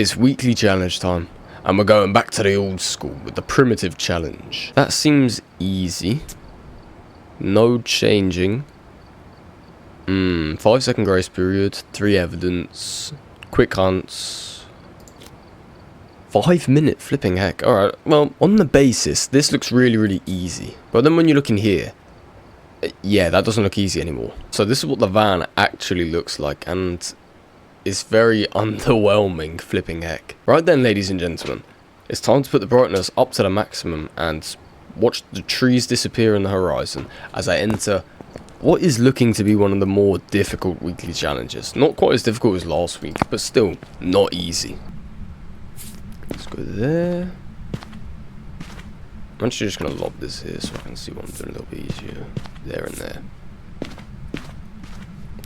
It's weekly challenge time, and we're going back to the old school with the primitive challenge. That seems easy. No changing. 5-second grace period, 3 evidence, quick hunts. 5-minute flipping heck. Alright, well, on the basis, this looks really easy. But then when you look in here, yeah, that doesn't look easy anymore. So this is what the van actually looks like, and it's very underwhelming, flipping heck. Right then, ladies and gentlemen, it's time to put the brightness up to the maximum and watch the trees disappear in the horizon as I enter what is looking to be one of the more difficult weekly challenges. Not quite as difficult as last week, but still not easy. Let's go there. I'm actually just going to lob this here so I can see what I'm doing a little bit easier. There and there.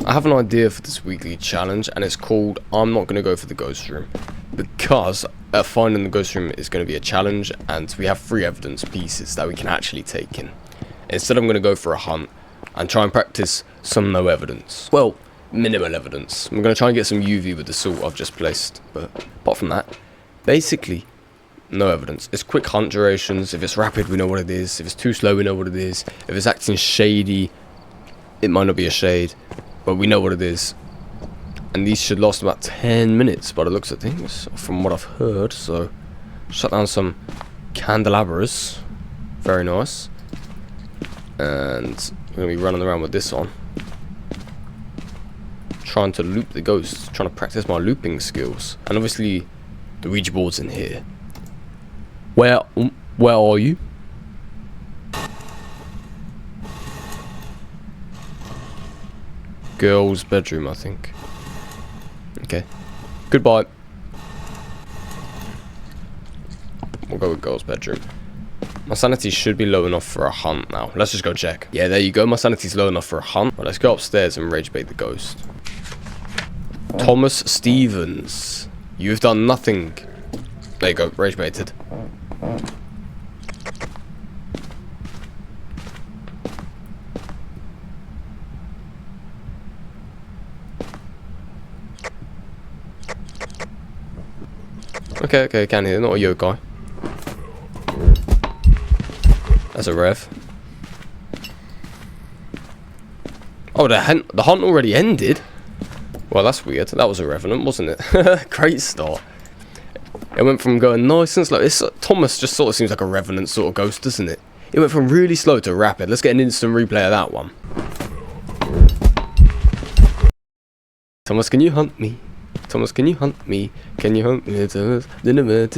I have an idea for this weekly challenge, and it's called I'm not going to go for the ghost room, because finding the ghost room is going to be a challenge, and we have 3 evidence pieces that we can actually take in. Instead, I'm going to go for a hunt and try and practice some no evidence. Well, minimal evidence. I'm going to try and get some UV with the salt I've just placed, but apart from that, basically no evidence. It's quick hunt durations. If it's rapid, we know what it is. If it's too slow, we know what it is. If it's acting shady, it might not be a shade, but we know what it is. And these should last about 10 minutes by the looks of things, from what I've heard. So, shut down some candelabras. Very nice. And we're going to be running around with this on. Trying to loop the ghosts. Trying to practice my looping skills. And obviously, the Ouija board's in here. Where are you? Girl's bedroom, I think. Okay. Goodbye. We'll go with girl's bedroom. My sanity should be low enough for a hunt now. Let's just go check. Yeah, there you go. My sanity's low enough for a hunt. Right, let's go upstairs and rage bait the ghost. Thomas Stevens. You've done nothing. There you go. Rage baited. Okay, can hear. Not a yokai. That's a rev. Oh, the hunt already ended? Well, that's weird. That was a revenant, wasn't it? Great start. It went from going nice and slow. Thomas just sort of seems like a revenant sort of ghost, doesn't it? It went from really slow to rapid. Let's get an instant replay of that one. Thomas, can you hunt me? Thomas, can you hunt me? Can you hunt me, Thomas? This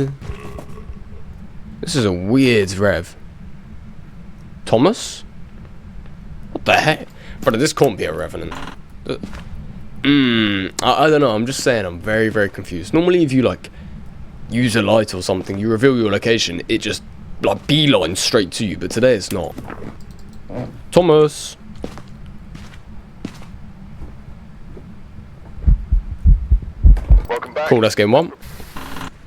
is a weird rev. Thomas? What the heck? Brother, this can't be a revenant. I don't know. I'm just saying, I'm very confused. Normally, if you, like, use a light or something, you reveal your location, it just, like, beelines straight to you. But today, it's not. Thomas! Cool, that's game 1.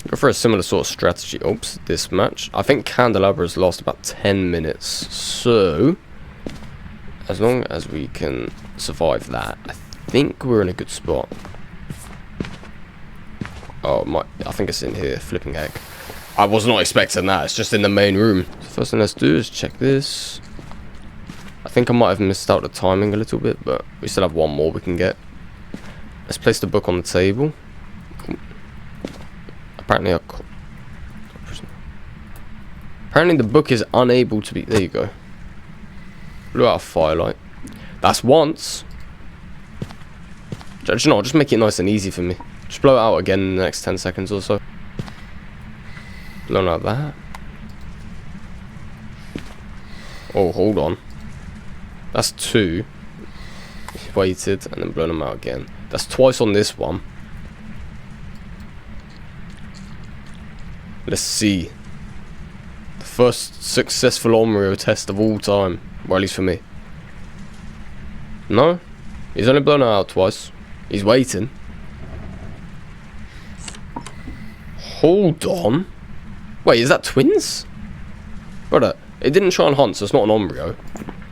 Go for a similar sort of strategy. Oops, this match. I think candelabras last about 10 minutes. So, as long as we can survive that, I think we're in a good spot. Oh, I think it's in here. Flipping heck. I was not expecting that. It's just in the main room. So first thing let's do is check this. I think I might have missed out the timing a little bit, but we still have one more we can get. Let's place the book on the table. Apparently the book is unable to be... There you go. Blew out a firelight. That's once. Do you know what? Just make it nice and easy for me. Just blow it out again in the next 10 seconds or so. Blown out that. Oh, hold on. That's 2. Waited and then blown them out again. That's twice on this one. Let's see. The first successful Omrio test of all time. Well, at least for me. No? He's only blown it out twice. He's waiting. Hold on. Wait, is that twins? Brother, it didn't try and hunt, so it's not an Omrio.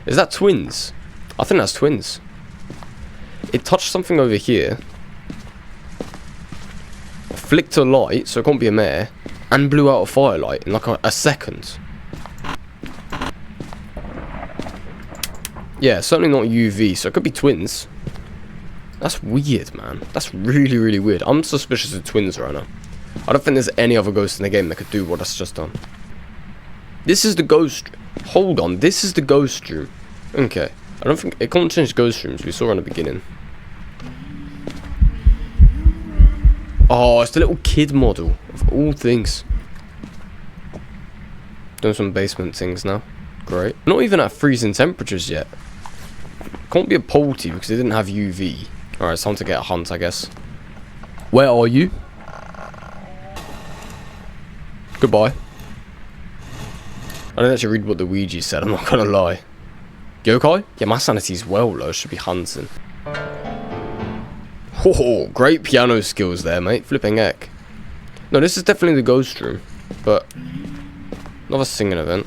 Is that twins? I think that's twins. It touched something over here. flicked a light, so it can't be a mare, and blew out a firelight in like a second. Yeah, certainly not UV, so it could be twins. That's weird, man. That's really, really weird. I'm suspicious of twins right now. I don't think there's any other ghost in the game that could do what that's just done. This is the ghost... Hold on, this is the ghost room. Okay. I don't think... It can't change ghost rooms, we saw in the beginning. Oh, it's the little kid model, of all things. Doing some basement things now. Great. Not even at freezing temperatures yet. Can't be a polty because they didn't have UV. Alright, it's time to get a hunt, I guess. Where are you? Goodbye. I didn't actually read what the Ouija said, I'm not gonna lie. Yokai? Yeah, my sanity's well low, should be hunting. Oh, great piano skills there, mate. Flipping heck. No, this is definitely the ghost room, but another singing event.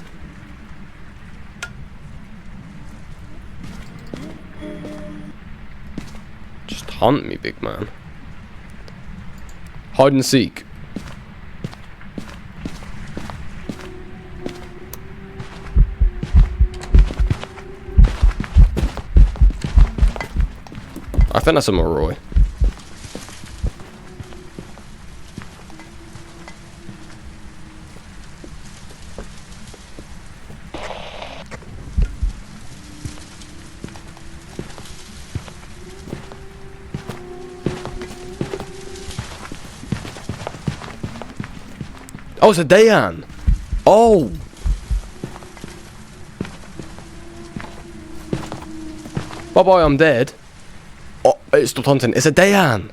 Just hunt me, big man. Hide and seek. I think that's a Moroi. Oh, it's a Dayan. Oh. Bye-bye, I'm dead. Oh, it stopped hunting. It's a Dayan.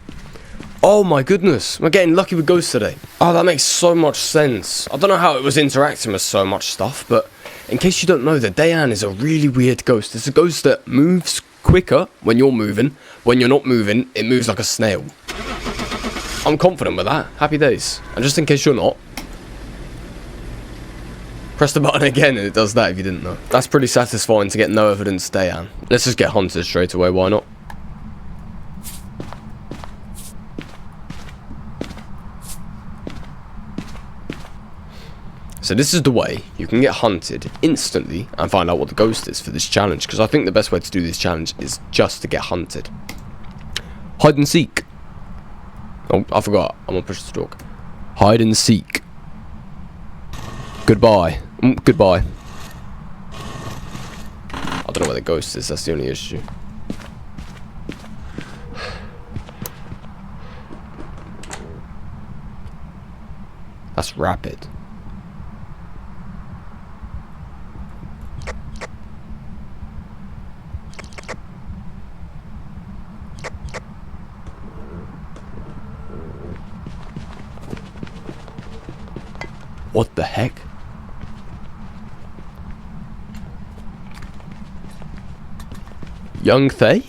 Oh my goodness. We're getting lucky with ghosts today. Oh, that makes so much sense. I don't know how it was interacting with so much stuff, but in case you don't know, the Dayan is a really weird ghost. It's a ghost that moves quicker when you're moving. When you're not moving, it moves like a snail. I'm confident with that. Happy days. And just in case you're not, press the button again and it does that if you didn't know. That's pretty satisfying to get no evidence Dayan. Let's just get hunted straight away, why not? So this is the way you can get hunted instantly and find out what the ghost is for this challenge, because I think the best way to do this challenge is just to get hunted. Hide and seek. Oh, I forgot. I'm gonna push the stalk. Hide and seek. Goodbye. Goodbye. I don't know where the ghost is, that's the only issue. That's rapid. What the heck? Young Thay?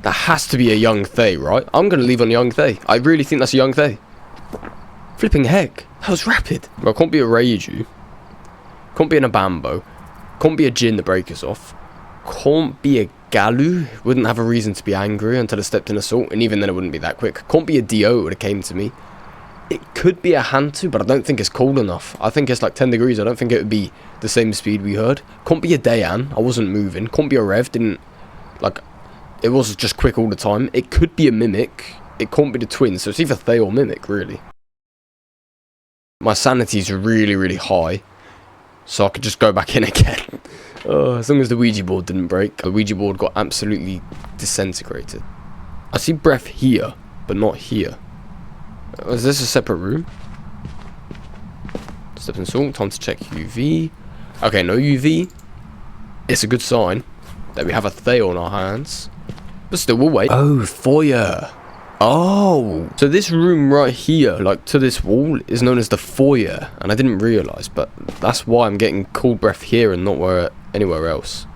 That has to be a Young Thay, right? I'm gonna leave on Young Thay. I really think that's a Young Thay. Flipping heck. That was rapid. Well, it can't be a Reiju. Can't be an Abambo. Can't be a Jin to break us off. Can't be a Galu. Wouldn't have a reason to be angry until it stepped in assault, and even then it wouldn't be that quick. Can't be a Dio, it would have came to me. It could be a Hantu, but I don't think it's cold enough. I think it's like 10 degrees. I don't think it would be the same speed we heard. Can't be a Dayan. I wasn't moving. Can't be a Rev. Didn't, like, it was just quick all the time. It could be a Mimic. It can't be the twins, so it's either Thay or Mimic, really. My sanity's really, really high, so I could just go back in again. As long as the Ouija board didn't break. The Ouija board got absolutely disintegrated. I see breath here, but not here. Is this a separate room? Step and salt. Time to check UV. Okay, no UV. It's a good sign that we have a Thay on our hands. But still, we'll wait. Oh, foyer. Oh, so this room right here, like to this wall, is known as the foyer, and I didn't realise, but that's why I'm getting cold breath here and not anywhere else.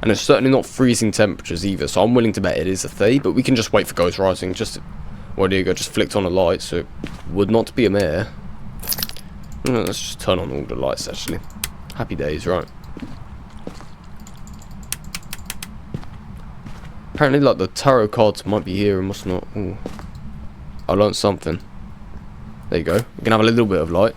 And it's certainly not freezing temperatures either, so I'm willing to bet it is a Thay, but we can just wait for Ghost Rising. Just, well, there you go, just flicked on a light, so it would not be a mare. Let's just turn on all the lights, actually. Happy days, right? Apparently, like, the tarot cards might be here and must not. Ooh. I learned something. There you go. We can have a little bit of light.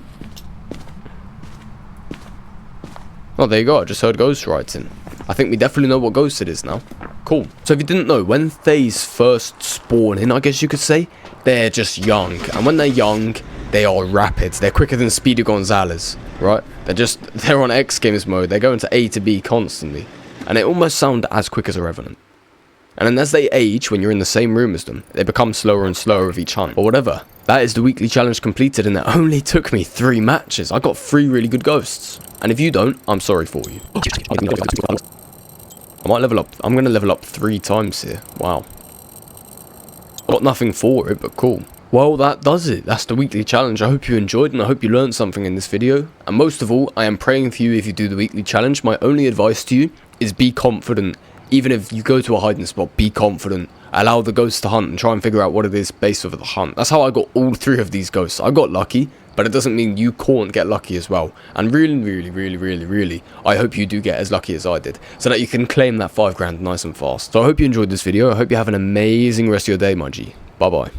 Oh, there you go. I just heard ghost writing. I think we definitely know what ghost it is now. Cool. So if you didn't know, when Thays first spawn in, I guess you could say, they're just young. And when they're young, they are rapid. They're quicker than Speedy Gonzalez, right? They're on X Games mode. They're going to A to B constantly. And they almost sound as quick as a Revenant. And then as they age, when you're in the same room as them, they become slower and slower with each hunt. Or whatever. That is the weekly challenge completed, and it only took me 3 matches. I got 3 really good ghosts. And if you don't, I'm sorry for you. I might level up. I'm going to level up 3 times here. Wow. Got nothing for it, but cool. Well, that does it. That's the weekly challenge. I hope you enjoyed, and I hope you learned something in this video. And most of all, I am praying for you if you do the weekly challenge. My only advice to you is be confident. Even if you go to a hiding spot, be confident. Allow the ghosts to hunt and try and figure out what it is based off of the hunt. That's how I got all 3 of these ghosts. I got lucky, but it doesn't mean you can't get lucky as well. And really, I hope you do get as lucky as I did, so that you can claim that 5 grand nice and fast. So I hope you enjoyed this video. I hope you have an amazing rest of your day, my G. Bye bye.